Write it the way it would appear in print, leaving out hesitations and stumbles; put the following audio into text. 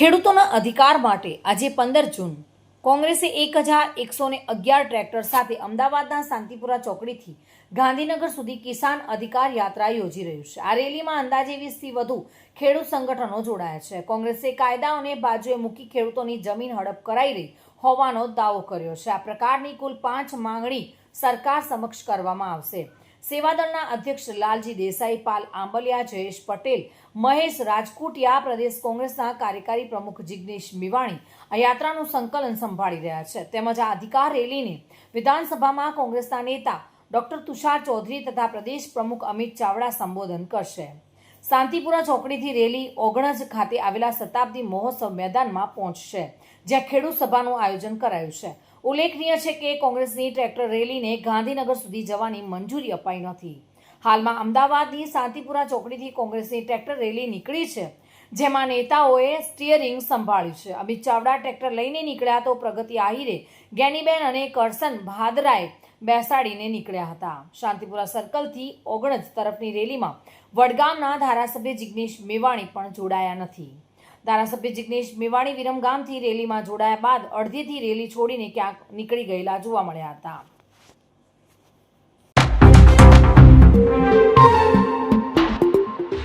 ખેડૂતોના અધિકાર માટે આજે 15 જૂન કોંગ્રેસે 1111 ટ્રેક્ટર સાથે અમદાવાદના શાંતિપુરા ચોકડીથી ગાંધીનગર સુધી કિસાન અધિકાર યાત્રા યોજી રહ્યું છે। આ રેલીમાં અંદાજે 20થી વધુ ખેડૂત સંગઠનો જોડાયા છે। કોંગ્રેસે કાયદાઓને બાજુએ મૂકી ખેડૂતોની જમીન હડપ કરાઈ રહી હોવાનો દાવો કર્યો છે। આ પ્રકારની કુલ 5 માંગણી સરકાર સમક્ષ કરવામાં આવશે। સેવાદળના અધ્યક્ષ લાલજી દેસાઈ, પાલ આંબલિયા, જયેશ પટેલ, મહેશ રાજકોટિયા, પ્રદેશ કોંગ્રેસના કાર્યકારી પ્રમુખ જિગ્નેશ મેવાણી આ યાત્રાનું સંકલન સંભાળી રહ્યા છે। તેમજ આ અધિકાર રેલીને વિધાનસભામાં કોંગ્રેસના નેતા ડોક્ટર તુષાર ચૌધરી તથા પ્રદેશ પ્રમુખ અમિત ચાવડા સંબોધન કરશે। શાંતિપુરા ચોકડીથી રેલી ઓગણજ ખાતે આવેલા શતાબ્દી મહોત્સવ મેદાનમાં પહોંચશે, જ્યાં ખેડૂત સભાનું આયોજન કરાયું છે। ઉલ્લેખનીય છે કે કોંગ્રેસની ટ્રેક્ટર રેલીને ગાંધીનગર સુધી જવાની મંજૂરી અપાઈ નથી। હાલમાં અમદાવાદની શાંતિપુરા ચોકડીથી કોંગ્રેસની ટ્રેક્ટર રેલી નીકળી છે, જેમાં નેતાઓએ સ્ટીયરિંગ સંભાળ્યું છે। અમિત ચાવડા ટ્રેક્ટર લઈને નીકળ્યા તો પ્રગતિ આહિરે, જ્ઞાનીબેન અને કરસન ભાદરાએ બેસાડીને નીકળ્યા હતા। શાંતિપુરા સર્કલથી ઓગણજ તરફની રેલીમાં વડગામના ધારાસભ્ય જિગ્નેશ મેવાણી પણ જોડાયા નથી। ધારાસભ્ય જિગ્નેશ મેવાણી વિરમગામથી રેલીમાં જોડાયા બાદ અડધીથી રેલી છોડીને ક્યાંક નીકળી ગયેલા જોવા મળ્યા હતા।